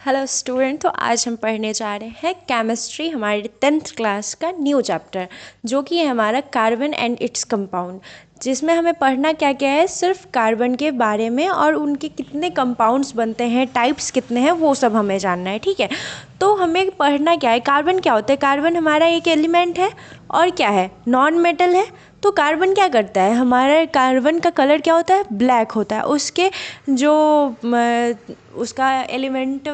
Hello student, तो आज हम पढ़ने जा रहे हैं केमिस्ट्री, हमारे 10th क्लास का न्यू चैप्टर, जो कि है हमारा कार्बन एंड इट्स कंपाउंड, जिसमें हमें पढ़ना क्या क्या है, सिर्फ कार्बन के बारे में और उनके कितने कंपाउंड्स बनते हैं, टाइप्स कितने हैं, वो सब हमें जानना है। ठीक है, तो हमें पढ़ना क्या है, कार्बन क्या होता है। कार्बन हमारा एक एलिमेंट है और क्या है, नॉन मेटल है। तो कार्बन क्या करता है, हमारे कार्बन का कलर क्या होता है, ब्लैक होता है। उसके जो उसका एलिमेंट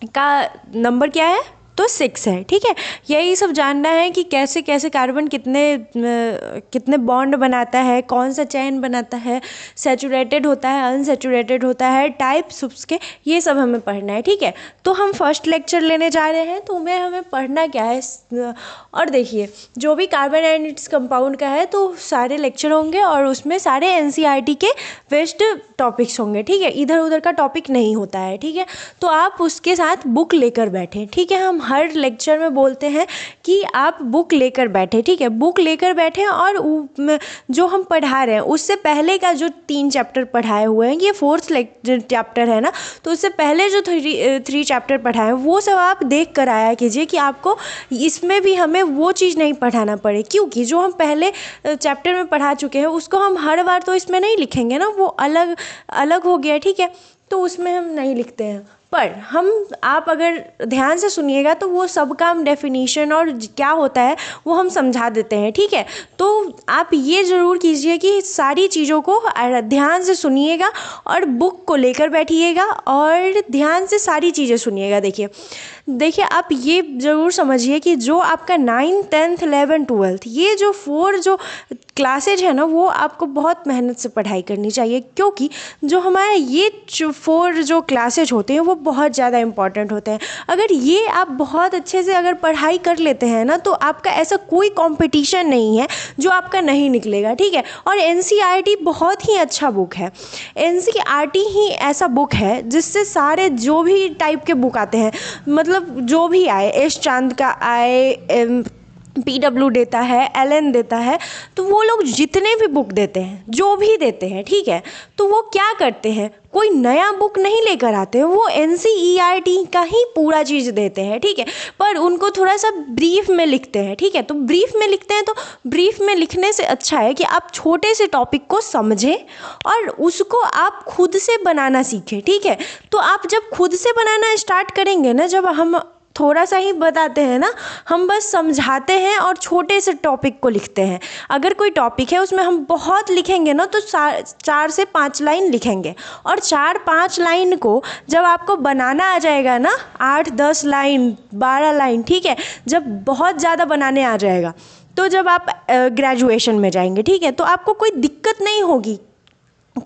का नंबर क्या है, तो 6 है। ठीक है, यही सब जानना है कि कैसे कैसे कार्बन कितने बॉन्ड बनाता है, कौन सा चेन बनाता है, सैचुरेटेड होता है, अनसैचुरेटेड होता है, टाइप्स उसके, ये सब हमें पढ़ना है। ठीक है, तो हम फर्स्ट लेक्चर लेने जा रहे हैं, तो हमें पढ़ना क्या है। और देखिए, जो भी कार्बन एंड इट्स कंपाउंड का है तो सारे लेक्चर होंगे और उसमें सारे एनसीईआरटी के बेस्ट टॉपिक्स होंगे। ठीक है, इधर उधर का टॉपिक नहीं होता है। ठीक है, तो आप उसके साथ बुक लेकर बैठें। ठीक है, हम हर लेक्चर में बोलते हैं कि आप बुक लेकर बैठे। ठीक है, बुक लेकर बैठें और जो हम पढ़ा रहे हैं उससे पहले का जो 3 चैप्टर पढ़ाए हुए हैं, ये 4th चैप्टर है ना, तो उससे पहले जो 3 चैप्टर पढ़ाए हैं वो सब आप देख कर आया कीजिए कि आपको इसमें भी हमें वो चीज़ नहीं पढ़ाना पड़े, क्योंकि जो हम पहले चैप्टर में पढ़ा चुके हैं उसको हम हर बार तो इसमें नहीं लिखेंगे ना, वो अलग अलग हो गया। ठीक है, तो उसमें हम नहीं लिखते हैं, पर आप अगर ध्यान से सुनिएगा तो वो सब का हम डेफिनीशन और क्या होता है वो हम समझा देते हैं। ठीक है, तो आप ये ज़रूर कीजिए कि सारी चीज़ों को ध्यान से सुनिएगा और बुक को लेकर बैठिएगा और ध्यान से सारी चीज़ें सुनिएगा। देखिए आप ये ज़रूर समझिए कि जो आपका 9th 10th 11th 12th ये जो 4 जो क्लासेज है ना, वो आपको बहुत मेहनत से पढ़ाई करनी चाहिए, क्योंकि जो हमारे ये 4 जो क्लासेज होते हैं वो बहुत ज़्यादा इम्पॉर्टेंट होते हैं। अगर ये आप बहुत अच्छे से अगर पढ़ाई कर लेते हैं ना, तो आपका ऐसा कोई कंपटीशन नहीं है जो आपका नहीं निकलेगा। ठीक है, और एनसीईआरटी बहुत ही अच्छा बुक है। एनसीईआरटी ही ऐसा बुक है जिससे सारे जो भी टाइप के बुक आते हैं, मतलब जो भी आए, एस चांद का आए, PW देता है, एलन देता है, तो वो लोग जितने भी बुक देते हैं, जो भी देते हैं, ठीक है, तो वो क्या करते हैं, कोई नया बुक नहीं लेकर आते हैं, वो एनसीईआरटी का ही पूरा चीज़ देते हैं। ठीक है, पर उनको थोड़ा सा ब्रीफ में लिखते हैं। ठीक है, तो ब्रीफ में लिखते हैं, तो ब्रीफ में लिखने से अच्छा है कि आप छोटे से टॉपिक को समझें और उसको आप खुद से बनाना सीखें। ठीक है, तो आप जब खुद से बनाना स्टार्ट करेंगे ना, जब हम थोड़ा सा ही बताते हैं ना, हम बस समझाते हैं और छोटे से टॉपिक को लिखते हैं। अगर कोई टॉपिक है उसमें हम बहुत लिखेंगे ना, तो 4 से 5 लाइन लिखेंगे, और 4-5 लाइन को जब आपको बनाना आ जाएगा ना, 8-10 लाइन 12 लाइन, ठीक है, जब बहुत ज़्यादा बनाने आ जाएगा तो जब आप ग्रेजुएशन में जाएंगे, ठीक है, तो आपको कोई दिक्कत नहीं होगी।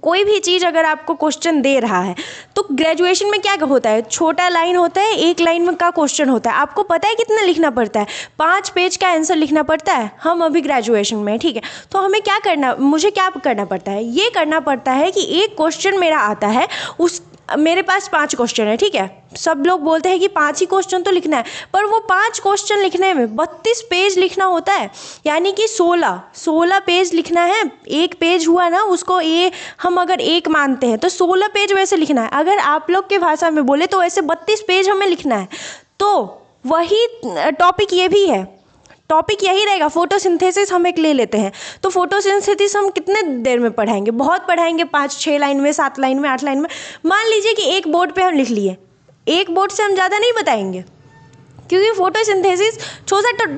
कोई भी चीज़ अगर आपको क्वेश्चन दे रहा है तो ग्रेजुएशन में क्या होता है, छोटा लाइन होता है, एक लाइन में का क्वेश्चन होता है। आपको पता है कितना लिखना पड़ता है, 5 पेज का आंसर लिखना पड़ता है। हम अभी ग्रेजुएशन में, ठीक है, तो हमें मुझे क्या करना पड़ता है, ये करना पड़ता है कि एक क्वेश्चन मेरा आता है, मेरे पास 5 क्वेश्चन है। ठीक है, सब लोग बोलते हैं कि 5 ही क्वेश्चन तो लिखना है, पर वो 5 क्वेश्चन लिखने में 32 पेज लिखना होता है, यानी कि 16 पेज लिखना है। एक पेज हुआ ना, उसको हम अगर 1 मानते हैं तो 16 पेज वैसे लिखना है। अगर आप लोग के भाषा में बोले तो ऐसे 32 पेज हमें लिखना है। तो वही टॉपिक ये भी है, टॉपिक यही रहेगा। फोटोसिंथेसिस हम एक ले लेते हैं, तो फोटोसिंथेसिस हम कितने देर में पढ़ाएंगे, बहुत पढ़ाएंगे, 5-6 लाइन में, 7 लाइन में, 8 लाइन में। मान लीजिए कि एक बोर्ड पे हम लिख लिए, एक बोर्ड से हम ज़्यादा नहीं बताएंगे, क्योंकि फोटोसिंथेसिस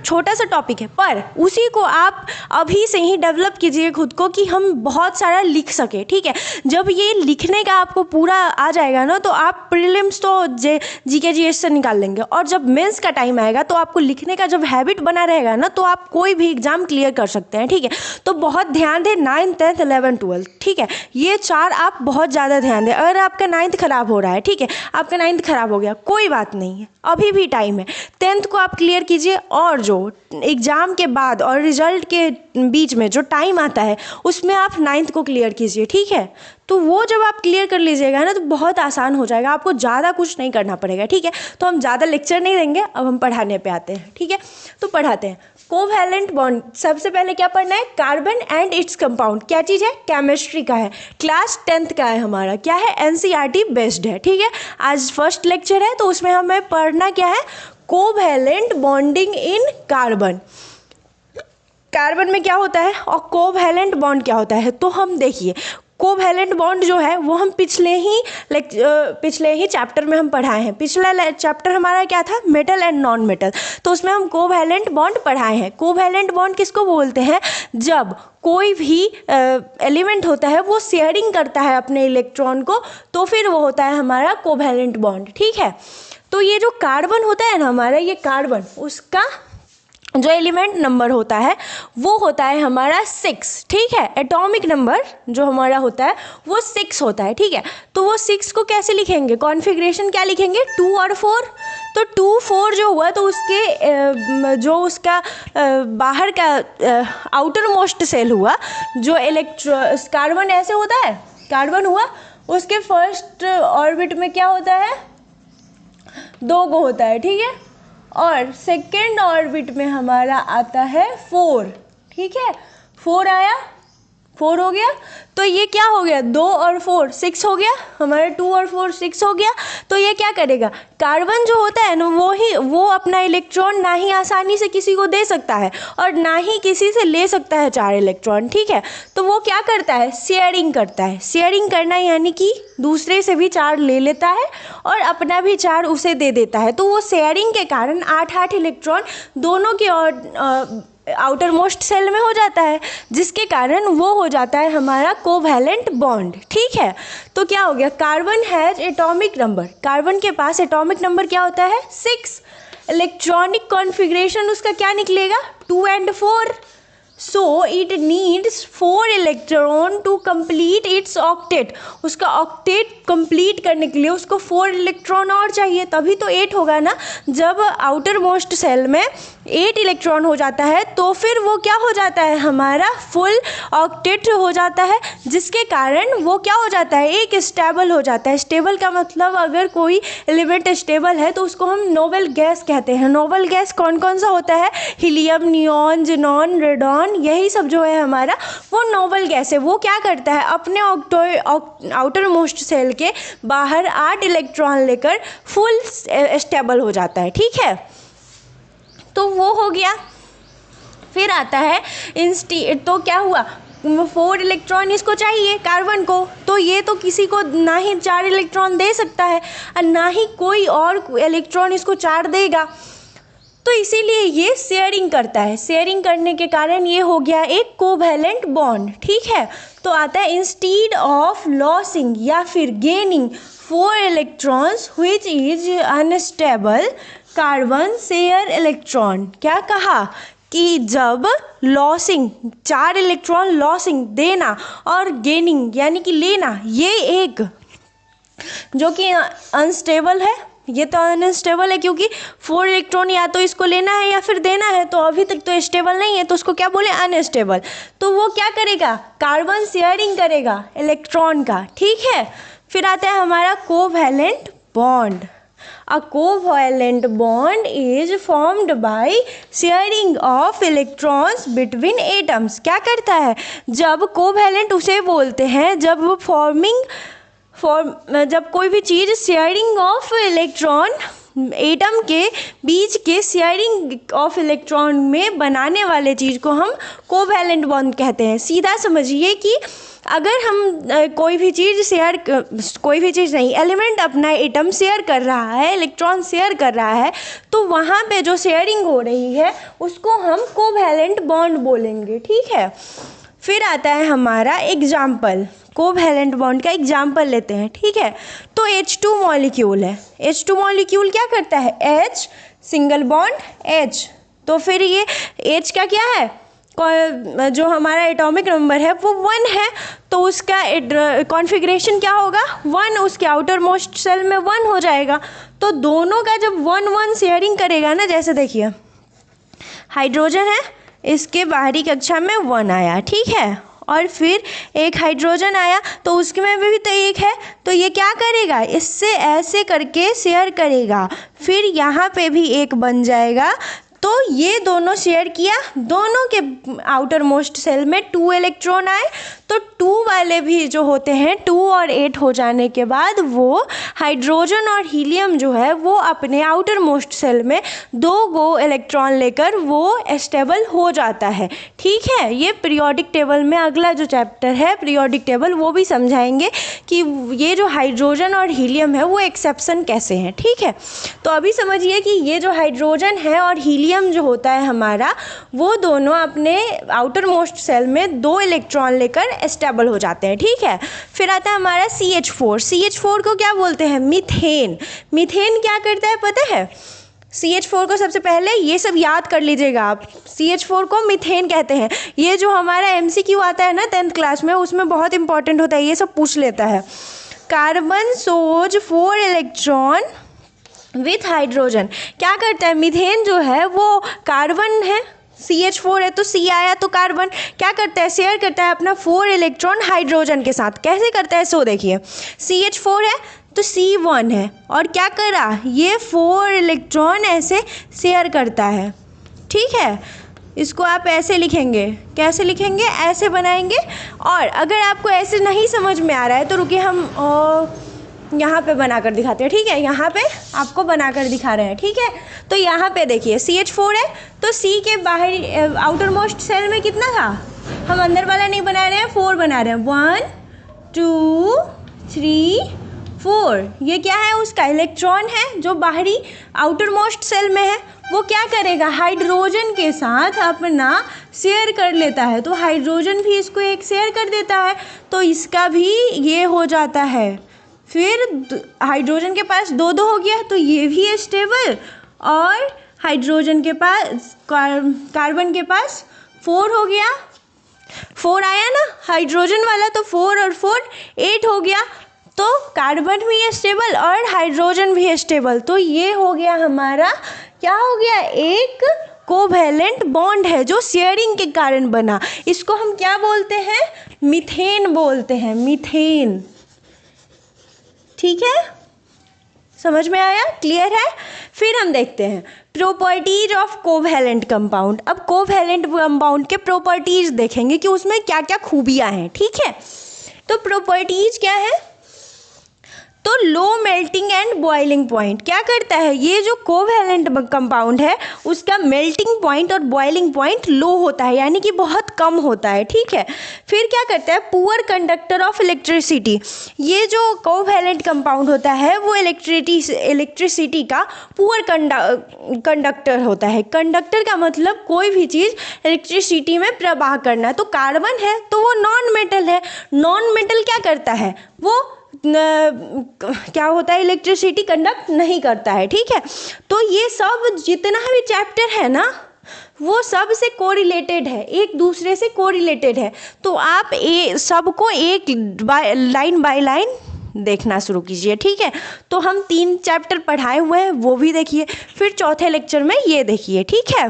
छोटा सा टॉपिक है, पर उसी को आप अभी से ही डेवलप कीजिए खुद को कि हम बहुत सारा लिख सके। ठीक है, जब ये लिखने का आपको पूरा आ जाएगा ना, तो आप प्रीलिम्स तो जीके जीएस से निकाल लेंगे, और जब मेंस का टाइम आएगा तो आपको लिखने का जब हैबिट बना रहेगा ना, तो आप कोई भी एग्जाम क्लियर कर सकते हैं। ठीक है, तो बहुत ध्यान दें, 9th 10th 11th 12th, ठीक है, ये 4 आप बहुत ज़्यादा ध्यान दें। अगर आपका 9th खराब हो रहा है, ठीक है, आपका 9th खराब हो गया, कोई बात नहीं है, अभी भी टाइम है, 10th को आप क्लियर कीजिए, और जो एग्ज़ाम के बाद और रिजल्ट के बीच में जो टाइम आता है उसमें आप 9th को क्लियर कीजिए। ठीक है, तो वो जब आप क्लियर कर लीजिएगा ना तो बहुत आसान हो जाएगा, आपको ज़्यादा कुछ नहीं करना पड़ेगा, ठीक है। तो हम ज़्यादा लेक्चर नहीं देंगे, अब हम पढ़ाने पे आते हैं, ठीक है। तो पढ़ाते हैं। कोवैलेंट बॉन्ड, सबसे पहले क्या पढ़ना है, कार्बन एंड इट्स कंपाउंड। क्या चीज़ है, केमिस्ट्री का है, क्लास 10th का है हमारा, क्या है, एनसीईआरटी बेस्ड है, ठीक है। आज फर्स्ट लेक्चर है तो उसमें हमें पढ़ना क्या है, covalent bonding in carbon. Carbon में क्या होता है और कोवैलेंट बॉन्ड क्या होता है। तो हम देखिए, कोवैलेंट बॉन्ड जो है वो हम पिछले ही चैप्टर में हम पढ़ाए हैं। पिछला चैप्टर हमारा क्या था, मेटल एंड नॉन मेटल, तो उसमें हम कोवैलेंट बॉन्ड पढ़ाए हैं। कोवैलेंट बॉन्ड किसको बोलते हैं, जब कोई भी एलिमेंट होता है वो शेयरिंग करता है अपने इलेक्ट्रॉन को, तो फिर वो होता है हमारा कोवैलेंट बॉन्ड, ठीक है। तो ये जो कार्बन होता है ना हमारा, ये कार्बन, उसका जो एलिमेंट नंबर होता है वो होता है हमारा 6, ठीक है। एटॉमिक नंबर जो हमारा होता है वो 6 होता है, ठीक है। तो वो 6 को कैसे लिखेंगे, कॉन्फ़िगरेशन क्या लिखेंगे, 2 और 4। तो 2 4 जो हुआ तो उसके जो उसका बाहर का आउटर मोस्ट सेल हुआ, जो कार्बन ऐसे होता है, कार्बन हुआ, उसके फर्स्ट ऑर्बिट में क्या होता है, 2 को होता है, ठीक है। और सेकेंड ऑर्बिट में हमारा आता है 4, ठीक है। 4 आया, 4 हो गया, तो ये क्या हो गया, 2 और 4 6 हो गया हमारा, 2 और 4 6 हो गया। तो ये क्या करेगा, कार्बन जो होता है ना वो अपना इलेक्ट्रॉन ना ही आसानी से किसी को दे सकता है और ना ही किसी से ले सकता है 4 इलेक्ट्रॉन, ठीक है। तो वो क्या करता है, शेयरिंग करता है। शेयरिंग करना यानी कि दूसरे से भी 4 ले लेता है और अपना भी 4 उसे दे देता है। तो वो शेयरिंग के कारण 8-8 इलेक्ट्रॉन दोनों के आउटर मोस्ट सेल में हो जाता है, जिसके कारण वो हो जाता है हमारा कोवैलेंट बॉन्ड, ठीक है। तो क्या हो गया, carbon has atomic number, carbon के पास एटॉमिक नंबर क्या होता है, 6। इलेक्ट्रॉनिक कॉन्फ़िगरेशन उसका क्या निकलेगा, 2 and 4। So it needs 4 electron to complete its octet. उसका ऑक्टेट कंप्लीट करने के लिए उसको 4 इलेक्ट्रॉन और चाहिए, तभी तो 8 होगा ना। जब आउटर मोस्ट सेल में 8 इलेक्ट्रॉन हो जाता है तो फिर वो क्या हो जाता है, हमारा फुल ऑक्टेट हो जाता है, जिसके कारण वो क्या हो जाता है, एक स्टेबल हो जाता है। स्टेबल का मतलब अगर कोई एलिमेंट स्टेबल है तो उसको हम नोबल गैस कहते हैं। नोबल गैस कौन कौन सा होता है, हीलियम, नियॉन, ज़ेनॉन, रेडॉन, यही सब जो है हमारा वो नोबल गैस है। वो क्या करता है, अपने आउटर मोस्ट सेल के बाहर 8 इलेक्ट्रॉन लेकर फुल स्टेबल हो जाता है, ठीक है। तो वो हो गया। फिर आता है तो क्या हुआ, 4 इलेक्ट्रॉन इसको चाहिए कार्बन को, तो ये तो किसी को ना ही 4 इलेक्ट्रॉन दे सकता है और ना ही कोई और इलेक्ट्रॉन इसको 4 देगा, तो इसीलिए ये शेयरिंग करता है। शेयरिंग करने के कारण ये हो गया एक कोवैलेंट बॉन्ड, ठीक है। तो आता है इंस्टीड ऑफ लॉसिंग या फिर gaining 4 electrons which is unstable, carbon share electron. क्या कहा कि जब लॉसिंग 4 इलेक्ट्रॉन लॉसिंग देना और गेनिंग यानी कि लेना, ये एक जो कि अनस्टेबल है, ये तो अनस्टेबल है क्योंकि 4 इलेक्ट्रॉन या तो इसको लेना है या फिर देना है, तो अभी तक तो स्टेबल नहीं है, तो उसको क्या बोले, अनस्टेबल। तो वो क्या करेगा, कार्बन शेयरिंग करेगा इलेक्ट्रॉन का, ठीक है। फिर आता है हमारा covalent bond. A covalent bond is formed by sharing of electrons between atoms। क्या करता है, जब कोवैलेंट उसे बोलते हैं जब जब कोई भी चीज़ शेयरिंग ऑफ इलेक्ट्रॉन एटम के बीच के शेयरिंग ऑफ इलेक्ट्रॉन में बनाने वाले चीज़ को हम कोवैलेंट बॉन्ड कहते हैं। सीधा समझिए कि अगर हम कोई भी चीज़ नहीं, एलिमेंट अपना एटम शेयर कर रहा है, इलेक्ट्रॉन शेयर कर रहा है, तो वहाँ पे जो शेयरिंग हो रही है उसको हम कोवैलेंट बॉन्ड बोलेंगे, ठीक है। फिर आता है हमारा एग्जाम्पल, कोवैलेंट बॉन्ड का एग्जाम्पल लेते हैं, ठीक है। तो H2 मॉलिक्यूल है, H2 मॉलिक्यूल क्या करता है, H सिंगल बॉन्ड H, तो फिर ये H का क्या है, जो हमारा एटॉमिक नंबर है वो 1 है, तो उसका कॉन्फ़िगरेशन क्या होगा, 1, उसके आउटर मोस्ट सेल में 1 हो जाएगा। तो दोनों का जब 1-1 शेयरिंग करेगा ना, जैसे देखिए हाइड्रोजन है, इसके बाहरी कक्षा में 1 आया, ठीक है, और फिर एक हाइड्रोजन आया तो उसके में भी तो एक है, तो ये क्या करेगा, इससे ऐसे करके शेयर करेगा, फिर यहाँ पे भी एक बन जाएगा। तो ये दोनों शेयर किया, दोनों के आउटर मोस्ट सेल में 2 इलेक्ट्रॉन आए, तो 2 वाले भी जो होते हैं 2 और 8 हो जाने के बाद वो हाइड्रोजन और हीलियम जो है वो अपने आउटर मोस्ट सेल में 2 गो इलेक्ट्रॉन लेकर वो स्टेबल हो जाता है। ठीक है, ये पीरियोडिक टेबल में अगला जो चैप्टर है पीरियोडिक टेबल वो भी समझाएंगे कि ये जो हाइड्रोजन और हीलियम है वो एक्सेप्शन कैसे हैं। ठीक है, तो अभी समझिए कि ये जो हाइड्रोजन है और हीलियम जो होता है हमारा, वो दोनों अपने आउटर मोस्ट सेल में 2 इलेक्ट्रॉन लेकर स्टेबल हो जाते हैं। ठीक है, फिर आता है हमारा CH4। CH4 को क्या बोलते हैं, मीथेन। मीथेन क्या करता है पता है, CH4 को सबसे पहले ये सब याद कर लीजिएगा आप, CH4 को मीथेन कहते हैं। ये जो हमारा MCQ आता है ना 10th क्लास में, उसमें बहुत इंपॉर्टेंट होता है, ये सब पूछ लेता है। Carbon shows 4 electron with hydrogen. क्या करता है, मीथेन जो है वो कार्बन है, CH4 है तो C आया तो कार्बन क्या करता है, शेयर करता है अपना 4 इलेक्ट्रॉन हाइड्रोजन के साथ। कैसे करता है, सो देखिए, CH4 है तो C1 है और क्या करा, ये 4 इलेक्ट्रॉन ऐसे शेयर करता है। ठीक है, इसको आप ऐसे लिखेंगे, कैसे लिखेंगे, ऐसे बनाएंगे। और अगर आपको ऐसे नहीं समझ में आ रहा है तो रुकिए, हम यहाँ पे बनाकर दिखाते हैं। ठीक है, यहाँ पे आपको बनाकर दिखा रहे हैं। ठीक है, तो यहाँ पे देखिए CH4 है तो C के बाहरी आउटर मोस्ट सेल में कितना था, हम अंदर वाला नहीं बना रहे हैं, 4 बना रहे हैं, 1 2 3 4। ये क्या है, उसका इलेक्ट्रॉन है जो बाहरी आउटर मोस्ट सेल में है। वो क्या करेगा, हाइड्रोजन के साथ अपना शेयर कर लेता है, तो हाइड्रोजन भी इसको एक शेयर कर देता है, तो इसका भी ये हो जाता है। फिर हाइड्रोजन के पास 2 हो गया तो ये भी स्टेबल, और हाइड्रोजन के पास कार्बन के पास 4 हो गया, 4 आया ना हाइड्रोजन वाला, तो 4 और 4 8 हो गया, तो कार्बन भी स्टेबल और हाइड्रोजन भी स्टेबल। तो ये हो गया हमारा, क्या हो गया, एक कोवैलेंट बॉन्ड है जो शेयरिंग के कारण बना। इसको हम क्या बोलते हैं, मीथेन बोलते हैं, मीथेन। ठीक है, समझ में आया, क्लियर है। फिर हम देखते हैं प्रॉपर्टीज ऑफ कोवैलेंट कंपाउंड। अब कोवैलेंट कंपाउंड के प्रॉपर्टीज देखेंगे कि उसमें क्या क्या खूबियां हैं। ठीक है, तो प्रॉपर्टीज क्या है, तो low melting and boiling point. क्या करता है, ये जो कोवैलेंट कंपाउंड है उसका मेल्टिंग पॉइंट और बॉइलिंग पॉइंट लो होता है, यानी कि बहुत कम होता है। ठीक है, फिर क्या करता है, पुअर कंडक्टर ऑफ इलेक्ट्रिसिटी। ये जो कोवैलेंट कंपाउंड होता है वो इलेक्ट्रिसिटी का पुअर कंडक्टर होता है। कंडक्टर का मतलब कोई भी चीज़ इलेक्ट्रिसिटी में प्रवाह करना। तो कार्बन है तो वो नॉन मेटल है, नॉन मेटल क्या करता है, वो क्या होता है, इलेक्ट्रिसिटी कंडक्ट नहीं करता है। ठीक है, तो ये सब जितना भी चैप्टर है ना वो सब से कोरिलेटेड है, एक दूसरे से कोरिलेटेड है। तो आप सबको एक लाइन बाय लाइन देखना शुरू कीजिए। ठीक है, तो हम 3 चैप्टर पढ़ाए हुए हैं वो भी देखिए, फिर चौथे लेक्चर में ये देखिए। ठीक है,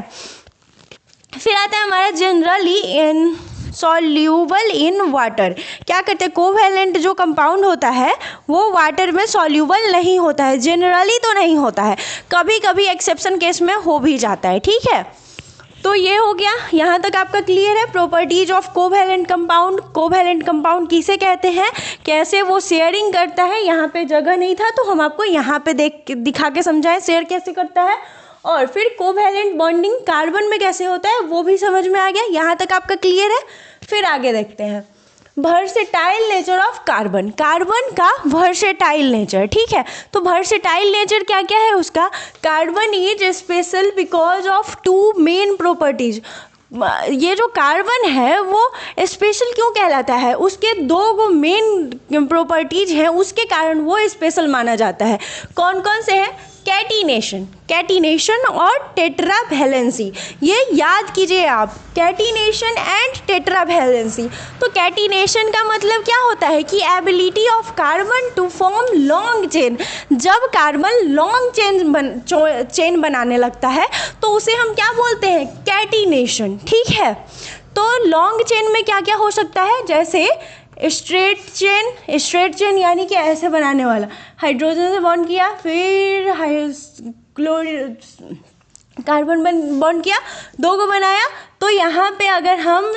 फिर आता है हमारा generally in soluble in water. क्या करते हैं, कोवैलेंट जो कंपाउंड होता है वो वाटर में सॉल्यूबल नहीं होता है, जनरली तो नहीं होता है, कभी कभी एक्सेप्शन केस में हो भी जाता है। ठीक है, तो ये हो गया, यहाँ तक आपका क्लियर है। Properties of covalent compound, covalent compound किसे कहते हैं, कैसे वो शेयरिंग करता है। यहाँ पे जगह नहीं था तो हम आपको यहाँ पे दिखा के समझाएं शेयर कैसे करता है। और फिर कोवैलेंट बॉन्डिंग कार्बन में कैसे होता है वो भी समझ में आ गया, यहाँ तक आपका क्लियर है। फिर आगे देखते हैं versatile nature of carbon, carbon का वर्सेटाइल नेचर। ठीक है, तो वर्सेटाइल नेचर क्या क्या है उसका, carbon is special because of 2 main properties. ये जो कार्बन है वो स्पेशल क्यों कहलाता है, उसके 2 मेन प्रॉपर्टीज हैं, उसके कारण वो स्पेशल माना जाता है। कौन कौन से हैं, कैटिनेशन, कैटिनेशन और टेट्रावैलेंसी। ये याद कीजिए आप, कैटिनेशन एंड टेट्रावैलेंसी। तो कैटिनेशन का मतलब क्या होता है कि ability of carbon to form long chain. जब कार्बन लॉन्ग चेन बनाने लगता है तो उसे हम क्या बोलते हैं, कैटिनेशन। ठीक है, तो लॉन्ग चेन में क्या क्या हो सकता है, जैसे स्ट्रेट चेन यानी कि ऐसे बनाने वाला, हाइड्रोजन से बॉन्ड किया, फिर कार्बन बॉन्ड किया, 2 को बनाया, तो यहाँ पे अगर हम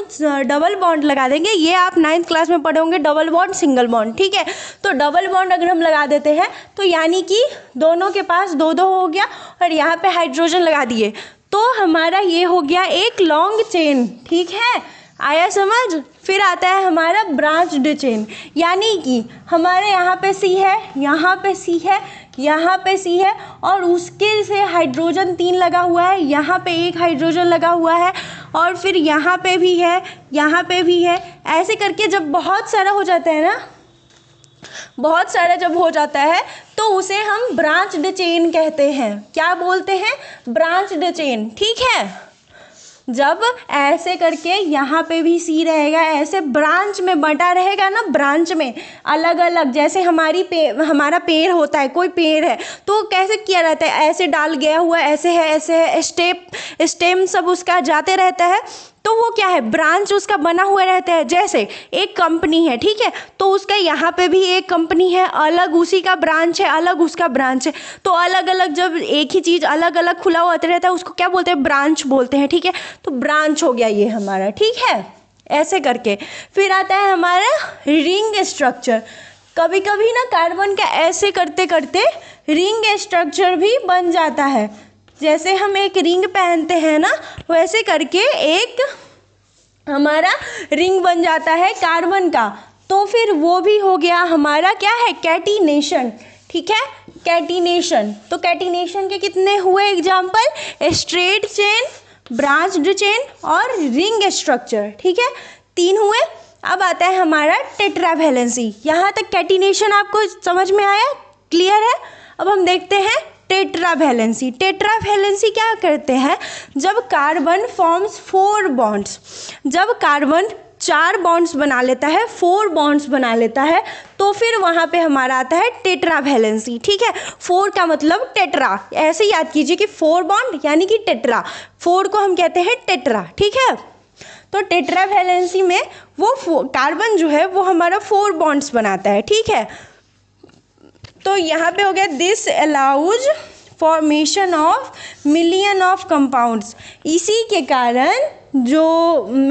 डबल बॉन्ड लगा देंगे, ये आप 9th क्लास में पढ़े होंगे डबल बॉन्ड सिंगल बॉन्ड, ठीक है। तो डबल बॉन्ड अगर हम लगा देते हैं तो यानी कि दोनों के पास 2-2 हो गया, और यहाँ पे हाइड्रोजन लगा दिए, तो हमारा ये हो गया एक लॉन्ग चेन, ठीक है, आया समझ। फिर आता है हमारा ब्रांच्ड चेन, यानी कि हमारे यहाँ पे सी है, यहाँ पे सी है, यहाँ पे सी है, और उसके से हाइड्रोजन 3 लगा हुआ है, यहाँ पे 1 हाइड्रोजन लगा हुआ है, और फिर यहाँ पे भी है, यहाँ पे भी है। ऐसे करके जब बहुत सारा हो जाता है ना, बहुत सारा जब हो जाता है तो उसे हम ब्रांच्ड चेन कहते हैं। क्या बोलते हैं? ब्रांच्ड चेन, ठीक है। जब ऐसे करके यहाँ पे भी सी रहेगा, ऐसे ब्रांच में बंटा रहेगा ना, ब्रांच में अलग अलग, जैसे हमारा पेड़ होता है, कोई पेड़ है तो कैसे किया रहता है, ऐसे डाल गया हुआ, ऐसे है, स्टेम सब उसका जाते रहता है, तो वो क्या है, ब्रांच उसका बना हुआ रहता है। जैसे एक कंपनी है, ठीक है, तो उसका यहाँ पे भी एक कंपनी है, अलग उसी का ब्रांच है, अलग उसका ब्रांच है, तो अलग अलग जब एक ही चीज़ अलग अलग खुला हुआ रहता है उसको क्या बोलते हैं, ब्रांच बोलते हैं, ठीक है। तो ब्रांच हो गया ये हमारा, ठीक है, ऐसे करके। फिर आता है हमारा रिंग स्ट्रक्चर। कभी कभी ना कार्बन का ऐसे करते करते रिंग स्ट्रक्चर भी बन जाता है, जैसे हम एक रिंग पहनते हैं ना, वैसे करके एक हमारा रिंग बन जाता है कार्बन का, तो फिर वो भी हो गया हमारा क्या है, कैटिनेशन, ठीक है, कैटिनेशन। तो कैटिनेशन के कितने हुए example, straight chain, branched chain और रिंग स्ट्रक्चर, ठीक है, 3 हुए। अब आता है हमारा टेट्रावैलेंसी। यहाँ तक कैटिनेशन आपको समझ में आया, क्लियर है। अब हम देखते हैं टेट्रावैलेंसी। टेट्रावैलेंसी क्या करते हैं, जब कार्बन फॉर्म्स 4 बॉन्ड्स, जब कार्बन 4 बॉन्ड्स बना लेता है, 4 बॉन्ड्स बना लेता है, तो फिर वहाँ पे हमारा आता है टेट्रावैलेंसी, ठीक है। 4 का मतलब टेट्रा, ऐसे याद कीजिए कि 4 बॉन्ड यानी कि टेट्रा, 4 को हम कहते हैं टेट्रा, ठीक है। तो टेट्रावैलेंसी में वो कार्बन जो है वो हमारा 4 बॉन्ड्स बनाता है, ठीक है। तो यहाँ पे हो गया this allows formation of million of compounds. इसी के कारण जो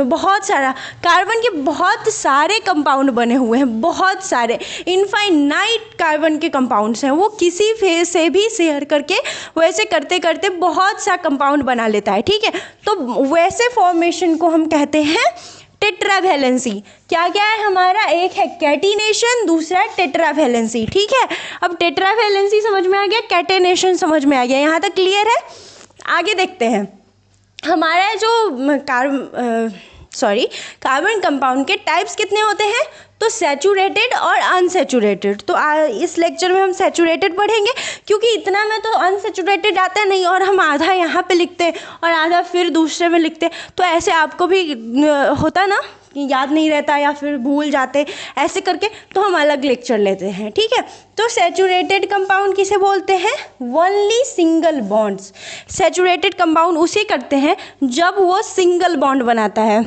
बहुत सारा कार्बन के बहुत सारे कंपाउंड बने हुए हैं, बहुत सारे इनफाइनाइट कार्बन के कंपाउंड्स हैं, वो किसी फेज से भी शेयर करके वैसे करते करते बहुत सा कंपाउंड बना लेता है, ठीक है। तो वैसे फॉर्मेशन को हम कहते हैं टेट्रावैलेंसी। क्या क्या है हमारा, एक है कैटिनेशन, दूसरा टेट्रावैलेंसी, ठीक है। अब टेट्रावैलेंसी समझ में आ गया, कैटिनेशन समझ में आ गया, यहाँ तक क्लियर है। आगे देखते हैं हमारा जो कार्बन कंपाउंड के टाइप्स कितने होते हैं, तो सैचुरेटेड और अनसैचुरेटेड। तो इस लेक्चर में हम सैचुरेटेड पढ़ेंगे, क्योंकि इतना में तो अनसैचुरेटेड आता नहीं, और हम आधा यहाँ पे लिखते हैं और आधा फिर दूसरे में लिखते हैं, तो ऐसे आपको भी होता ना कि याद नहीं रहता या फिर भूल जाते, ऐसे करके तो हम अलग लेक्चर लेते हैं, ठीक है। तो सैचुरेटेड कंपाउंड किसे बोलते हैं, only single bonds. Saturated compound उसे करते हैं जब वो सिंगल बॉन्ड बनाता है,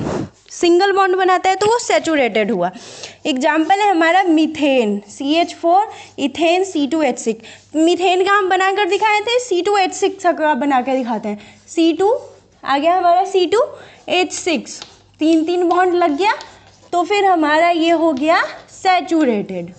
सिंगल बॉन्ड बनाता है तो वो सैचुरेटेड हुआ। एग्जाम्पल है हमारा methane, CH4, ethane C2H6। Methane का हम बनाकर दिखाए थे, C2H6 का बनाकर दिखाते हैं, C2 आ गया हमारा C2H6, 3 बॉन्ड लग गया, तो फिर हमारा ये हो गया सैचुरेटेड।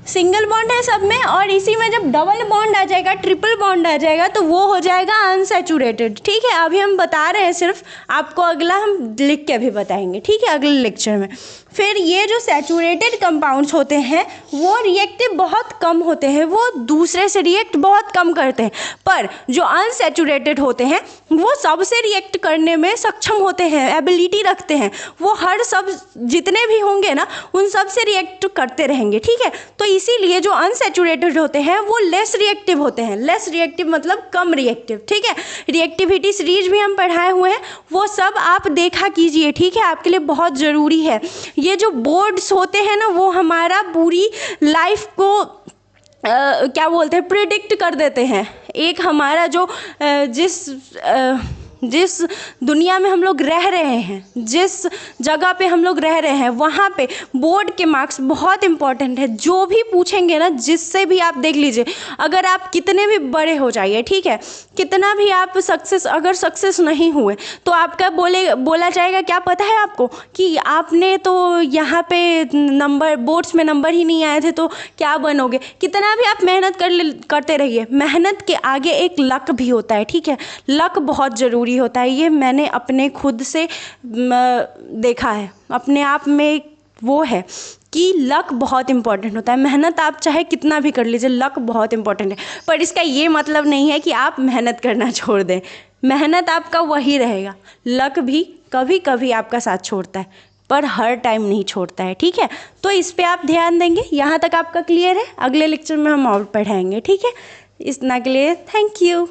सिंगल बॉन्ड है सब में, और इसी में जब डबल बॉन्ड आ जाएगा, ट्रिपल बॉन्ड आ जाएगा, तो वो हो जाएगा अनसैचुरेटेड, ठीक है। अभी हम बता रहे हैं सिर्फ, आपको अगला हम लिख के भी बताएंगे, ठीक है, अगले लेक्चर में। फिर ये जो सैचुरेटेड कंपाउंड्स होते हैं वो रिएक्टिव बहुत कम होते हैं, वो दूसरे से रिएक्ट बहुत कम करते हैं, पर जो अनसैचुरेटेड होते हैं वो सबसे रिएक्ट करने में सक्षम होते हैं, एबिलिटी रखते हैं, वो हर सब जितने भी होंगे ना उन सब से रिएक्ट करते रहेंगे, ठीक है। तो इसीलिए जो अनसैचुरेटेड होते हैं वो लेस रिएक्टिव होते हैं, लेस रिएक्टिव मतलब कम रिएक्टिव, ठीक है। रिएक्टिविटी सीरीज भी हम पढ़ाए हुए हैं, वो सब आप देखा कीजिए, ठीक है, आपके लिए बहुत ज़रूरी है। ये जो बोर्ड्स होते हैं ना वो हमारा पूरी लाइफ को क्या बोलते हैं, प्रिडिक्ट कर देते हैं। एक हमारा जो जिस जिस दुनिया में हम लोग रह रहे हैं, जिस जगह पे हम लोग रह रहे हैं, वहाँ पे बोर्ड के मार्क्स बहुत इंपॉर्टेंट है। जो भी पूछेंगे ना, जिससे भी आप देख लीजिए, अगर आप कितने भी बड़े हो जाइए, ठीक है, कितना भी आप अगर सक्सेस नहीं हुए तो आपका बोला जाएगा क्या पता है आपको, कि आपने तो यहाँ पे बोर्ड्स में नंबर ही नहीं आए थे तो क्या बनोगे। कितना भी आप मेहनत करते रहिए, मेहनत के आगे एक लक भी होता है, ठीक है। लक बहुत ज़रूरी होता है, ये मैंने अपने खुद से देखा है, अपने आप में वो है कि लक बहुत इंपॉर्टेंट होता है। मेहनत आप चाहे कितना भी कर लीजिए, लक बहुत इंपॉर्टेंट है। पर इसका ये मतलब नहीं है कि आप मेहनत करना छोड़ दें। मेहनत आपका वही रहेगा, लक भी कभी कभी आपका साथ छोड़ता है, पर हर टाइम नहीं छोड़ता है, ठीक है। तो इस पे आप ध्यान देंगे। यहाँ तक आपका क्लियर है? अगले लेक्चर में हम और पढ़ाएंगे, ठीक है। इतना के लिए थैंक यू।